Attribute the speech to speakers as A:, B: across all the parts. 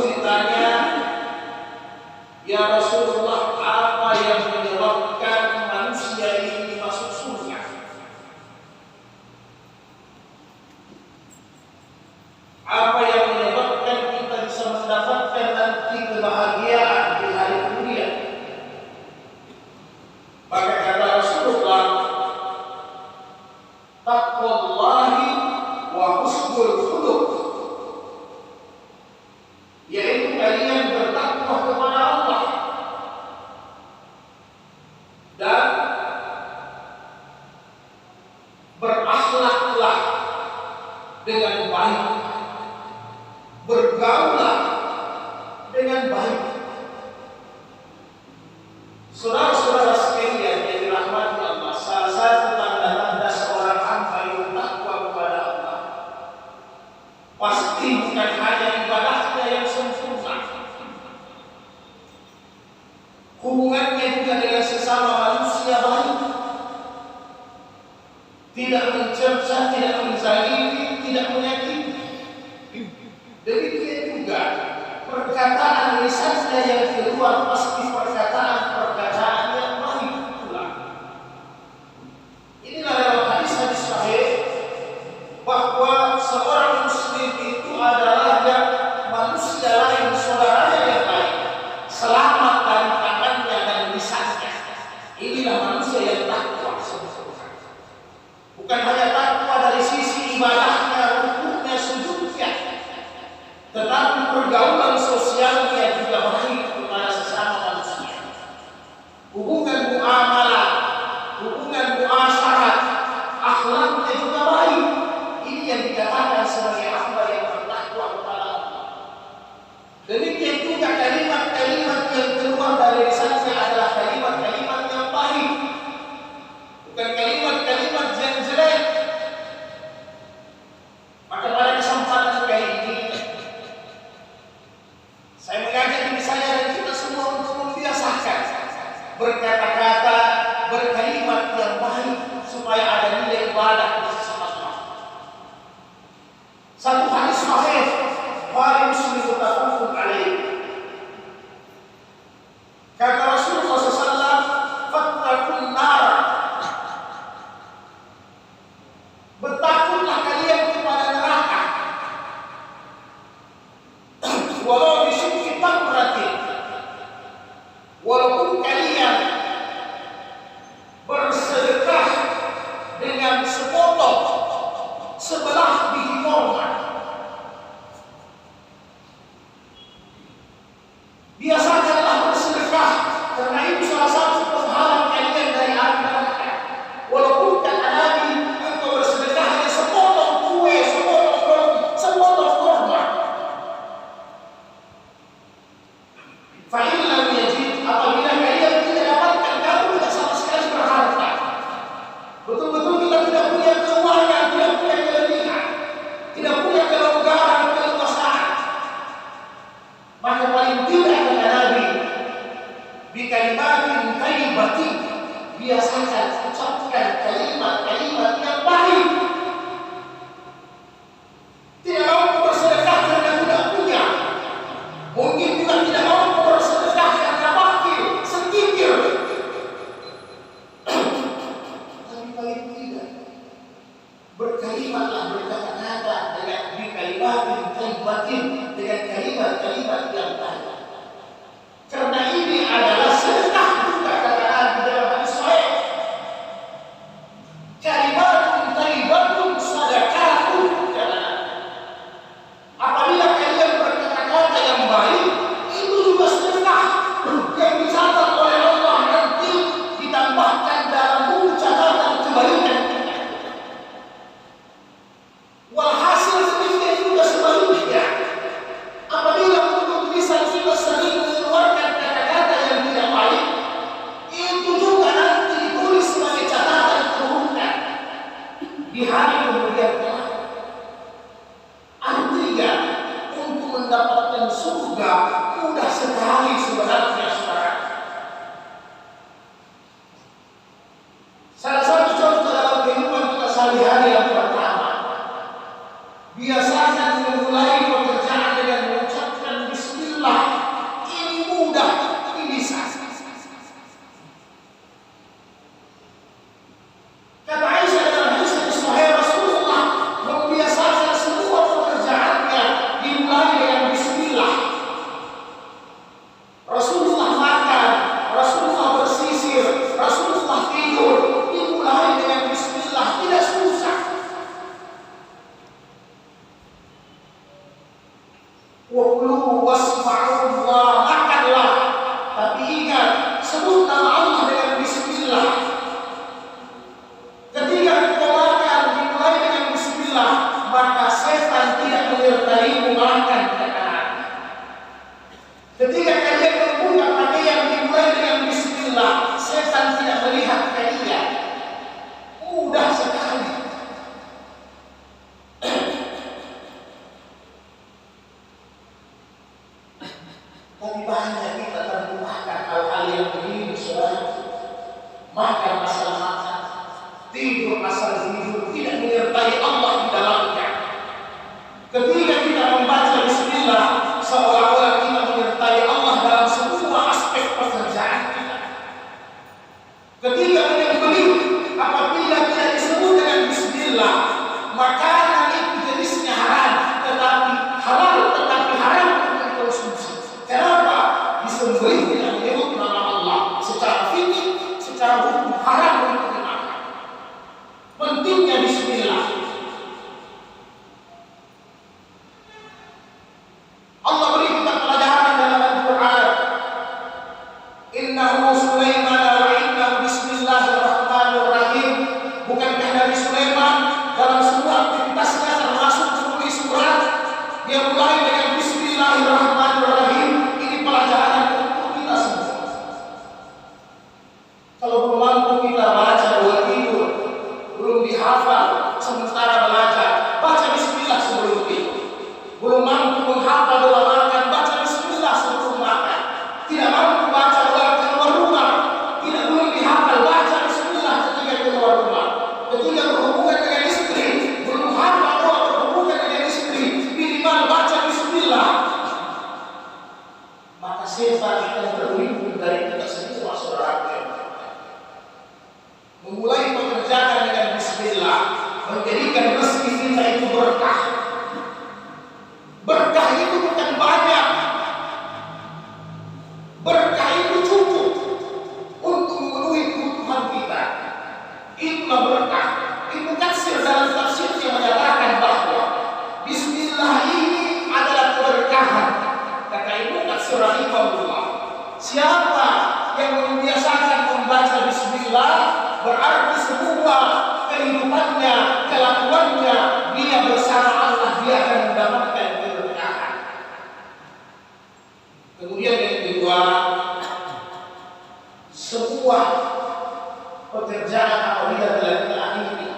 A: ditanya, "Ya Rasulullah, apa yang menyebabkan manusia ini masuk surga?" Apa yang menyebabkan kita bisa mendapatkan nanti kebahagiaan di hari kemudian? Maka kata Rasulullah, "Taqwallahi wa husnul khuluq." Yaitu kalian bertakwa kepada Allah dan berakhlaklah dengan baik, bergaulah dengan baik. Saudara-saudara sekalian yang dirahmati Allah, salah satu tanda-tanda seorang hamba yang takwa kepada Allah pasti bukan hanya ibadahnya yang sempurna, hubungannya juga dengan sesama manusia baik, tidak mencerca, tidak menzalimi, tidak menyakiti. Demikian juga perkataan lisannya yang keluar pasti perkataan yang baik pula. Inilah dalam hadis-hadis sahih bahwa seorang muslim itu adalah manusia lain, saudaranya yang baik, selamat dari tangannya dan lisannya. Inilah manusia yang takwa. Bukan hanya takwa dari sisi ibadahnya, rukuknya, sujudnya, tetapi pergaulan sosialnya juga baik kepada sesama manusia. Hubungan muamalah, hubungan muasyarat, akhlaknya juga baik. Ini yang dikatakan sebagai hamba yang bertakwa kepada Allah. Demikian juga kalimat-kalimat yang keluar dari lisannya adalah kalimat-kalimat yang baik, bukan kalimat-kalimat yang jelek. Maka pada kesempatan kali ini saya mengajak diri saya dan kita semua untuk membiasakan berkata-kata, berkalimat yang baik supaya ada nilai ibadah di sisi Allah. Satu hadis sahih Bukhari Muslim muttafaqun alaih. Kata Rasulullah SAW, "Fattaqun nar." Bertakutlah kalian kepada neraka. Walau bisyikki tamratin. Walaupun kalian bersedekah dengan sepotong sebelah biji korma. Biasakanlah bersedekah, karena itu salah satu penghalang kalian dari api neraka. Walaupun kata Nabi, engkau bersedekah hanya sepotong kue, sepotong roti, sepotong korma. Fa'illam yajid, apabila kalian tidak dapatkan, kamu tidak sama sekali berharta. Betul-betul kita tidak punya keuangan, tidak punya kelebihan, tidak punya kelonggaran, keleluasaan. Maka paling tidak kata Nabi, bikalimatin thayyibatin, biasakan ucapkan kalimat-kalimat yang baik. Tidak mau bersedekah karena tidak punya, mungkin juga tidak mau bersedekah karena bakil, sekikir. Tapi paling tidak berkalimatlah, berkata-kata dengan bikalimatin thayyibatin, dengan kalimat-kalimat yang baik. Karena ini adalah sedekah juga kata Nabi dalam hadis sahih. Kalimatun thayyibatun sadaqatun. Apabila kalian berkata-kata yang baik, itu juga sedekah yang dicatat oleh Allah, nanti ditambahkan dalam buku catatan kebaikan. Walhasil demikian juga sebaliknya. Apabila untuk lisan kita sering mengeluarkan kata-kata yang tidak baik, itu juga nanti ditulis sebagai catatan keburukan di hari kemudian kelak. Artinya, untuk mendapatkan surga Ketika kalian membuka pakaian dimulai dengan bismillah, setan tidak melihat kalian. Mudah sekali. Tapi banyak kita terlupakan hal-hal yang begini, saudara. Makan asal makan, tidur asal tidur, tidak menyertai Allah di dalamnya. Ketika kita membaca bismillah, seolah-olah kita menyertai Allah dalam semua aspek pekerjaan kita. Ketika menyembeli, apabila tidak disebut dengan bismillah, makanan itu jenisnya haram, tetapi halal, tetapi haram untuk dikonsumsi. Kenapa? Disembeli tidak menyebut nama Allah. Secara fikih, secara hukum haram untuk dimakan. Pentingnya bismillah. Allah beri kita pelajaran dalam Al-Quran. Innahu Sulaiman wa innahu bismillahirrahmanirrahim. Bukankah Nabi Sulaiman dalam semua aktivitasnya termasuk menulis surat, dia mulai dengan bismillahirrahmanirrahim. Ini pelajaran untuk kita semua. Kalau belum mampu kita baca buat tidur, belum dihafal sementara belajar, baca bismillah sebelum tidur. Belum mampu menghafal doa makan, baca bismillah sebelum makan. Tidak mampu baca doa keluar rumah, tidak belum dihafal, baca bismillah ketika keluar rumah. Ketika berhubungan dengan istri, belum hafal doa berhubungan dengan istri, minimal baca bismillah. Maka setan akan berlindung dari kita semua, saudara. Memulai pekerjaan dengan bismillah, menjadikan rezeki kita itu berkah. Berkah itu bukan banyak. Berkah itu cukup untuk memenuhi kebutuhan kita. Itulah berkah. Ibnu Katsir dalam tafsirnya menyatakan bahwa bismillah ini adalah keberkahan. Kata Ibnu Katsir rahimahullah, siapa yang membiasakan membaca bismillah, berarti semua kehidupannya, kelakuannya, dia bersama Allah, dia akan mendapatkan keberkahan. Kemudian yang kedua, semua pekerjaan apabila telah kita akhiri,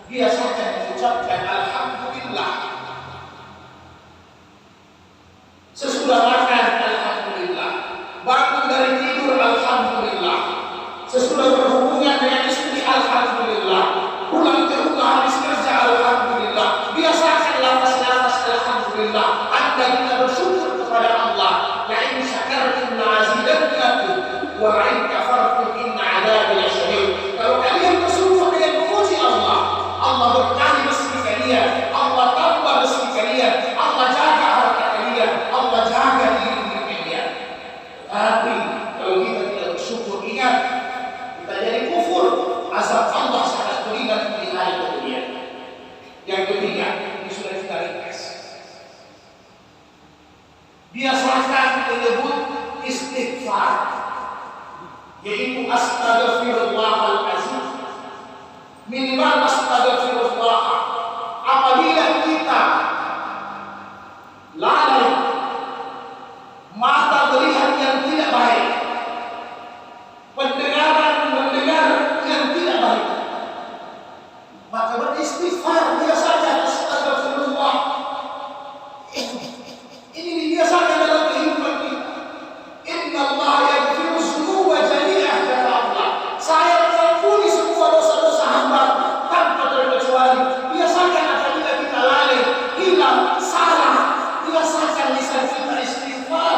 A: biasakan mengucapkan alhamdulillah. Sesudah makan, alhamdulillah. Bangun dari tidur, alhamdulillah. Sesudah berhubungan dengan istri, alhamdulillah. Pulang ke rumah habis kerja, alhamdulillah. Biasakan lafaz-lafaz alhamdulillah. Anda kita bersyukur kepada Allah. La in syakartum la'azidannakum wa in kafartum inna 'adzabi lasyadid. Kalau kalian bersyukur dengan memuji Allah, Allah berkahi rezeki kalian, Allah tambah rezeki kalian, Allah jaga harta kalian, Allah jaga diri kalian. Tapi kalau kita tidak bersyukur, ingat, kita jadi kufur, azab Allah sangat beringat di hari kemudian. Yang ketiga, ini sudah kita ringkas. Biasakan menyebut istighfar, yaitu astaghfirullahalazim. Minimal astaghfirullah. Apabila kita lalai, mata melihat yang tidak baik, pendengaran mendengar yang tidak baik, maka beristighfar, dia saja astagfirullah. Ini dibiasakan dalam kehidupan kita. Inna Allah yaghfiru dzunuba jami'ah, kata Allah. Saya mengampuni semua dosa-dosa hamba tanpa terkecuali. Biasakan apabila kita lalai, hilang, salah, biasakan lisan kita istighfar.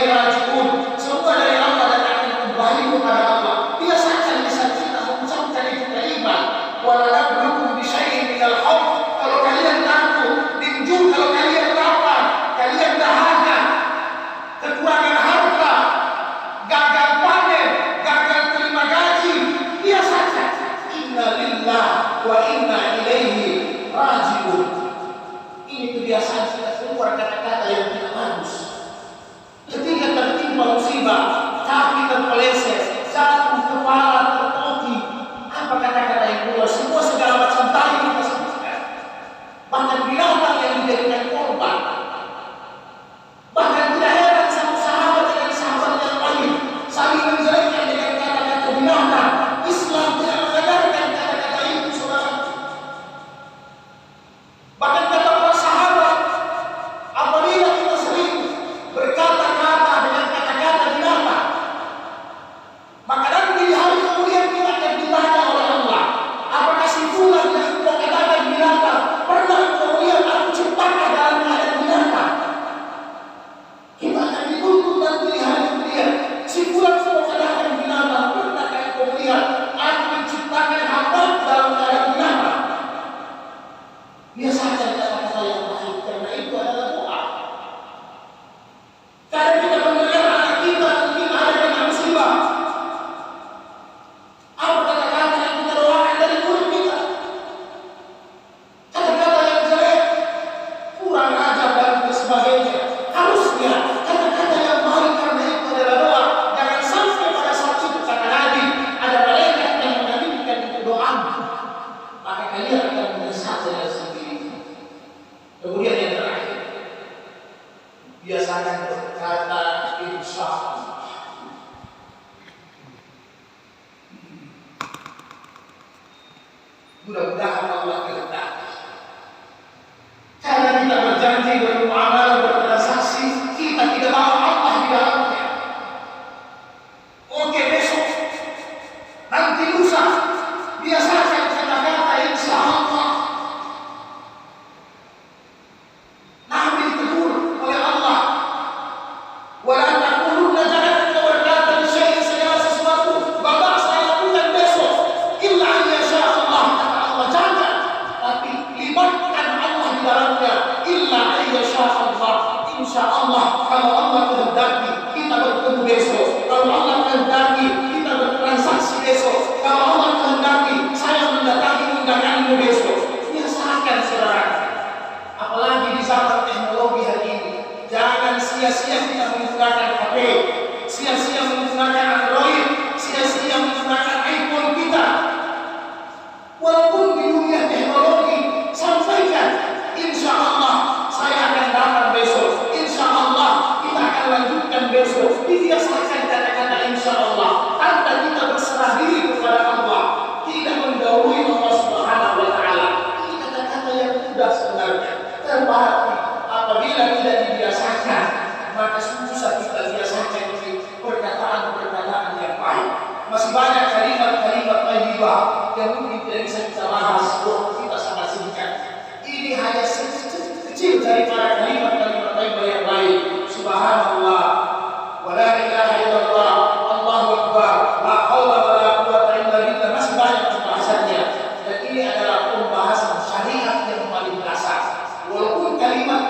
A: ilaihi raji'un. Semua dari Allah dan akan kembali kepada Allah. Biasakan lisan kita mengucapkan itu kalimat. Wa la nabluukum bi syai'in minal khauf. Kalau kalian takut, tinju, kalau kalian lapar, kalian dahaga, kekurangan harta, gagal panen, gagal terima gaji, biasakan inna lillah wa inna ilaihi raji'un. Ini kebiasaan kita keluar kata-kata yang tidak bagus. Ketika tertimpa musibah, kaki terpeleset, jatuh, kepala tertoki, apa kata-kata yang keluar? Semua segala macam tali kita sebutkan. Bahkan binatang yang dijadikan korban. Bahkan tidak heran satu sahabat dengan sahabat yang lain saling menjelekkan dengan kata-kata binatang. Islam tidak mengajarkan kata-kata itu, saudara. Bahkan kata para sahabat, apabila kita sering berkata-kata dengan kata-kata binatang, maka nanti di hari kemudian kita akan ditanya oleh Allah, apakah si fulan yang kau katakan binatang pernah kemudian aku ciptakan dalam keadaan binatang? Kita akan dituntut nanti di hari kemudian, si fulan kau katakan binatang pernah kemudian aku menciptakan hamba dalam keadaan binatang? Biasakan kata-kata yang baik, karena itu adalah doa. Karena kita mendengar anak kita mungkin ada dengan musibah, apa kata-kata yang kita doakan dari mulut kita? Kata-kata yang jelek, kurang ajar dan sebagainya. Harusnya kata-kata yang baik, karena itu adalah doa. Jangan sampai pada saat itu kata Nabi, ada malaikat yang mengaminkan itu doamu, maka kalian akan menyesat dengan sendiri. Kemudian yang terakhir, biasakan berkata insya Allah. Mudah-mudahan Allah kehendaki. Karena kita berjanji, bermuamalah, bertransaksi, kita tidak mau Allah di dalamnya. Oke, besok, nanti lusa, biasakan kata-kata insya Allah. Nabi ditegur oleh Allah, wala taqulunna, jangan kita berkata di syai'in segala sesuatu bakal saya lakukan besok, illa an yasha Allah, kata Allah. Jangan, tapi libatkan Allah di dalamnya. Illa an yasha Allah, insya Allah. Kalau Allah kehendaki kita bertemu besok, kalau Allah kehendaki kita bertransaksi besok, kalau Allah kehendaki saya mendatangi undanganmu besok. Biasakan, saudara. Apalagi di zaman teknologi hari ini, jangan sia-sia kita menggunakan HP, sia-sia menggunakan Android, sia-sia menggunakan iPhone kita. Walaupun di dunia teknologi, sampaikan, insya Allah saya akan datang besok, insya Allah kita akan lanjutkan besok. Dibiasakan kata-kata insya Allah, tanda kita berserah diri kepada Allah, tidak mendahului Allah Subhanahu wa Ta'ala. Ini kata-kata yang mudah sebenarnya, tetapi apabila tidak dibiasakan, maka susah kita biasakan ini perkataan-perkataan yang baik. Masih banyak kalimat-kalimat thayyibah yang mungkin tidak bisa kita bahas, kita sangat singkat. Ini hanya kecil daripada kalimat-kalimat thayyibah yang lain. Subhanallah, wa la ilaha illallah, Allahu akbar, la haula wa la quwwata illa billah. Masih banyak pembahasannya, dan ini adalah pembahasan syariat yang paling dasar. Walaupun kalimat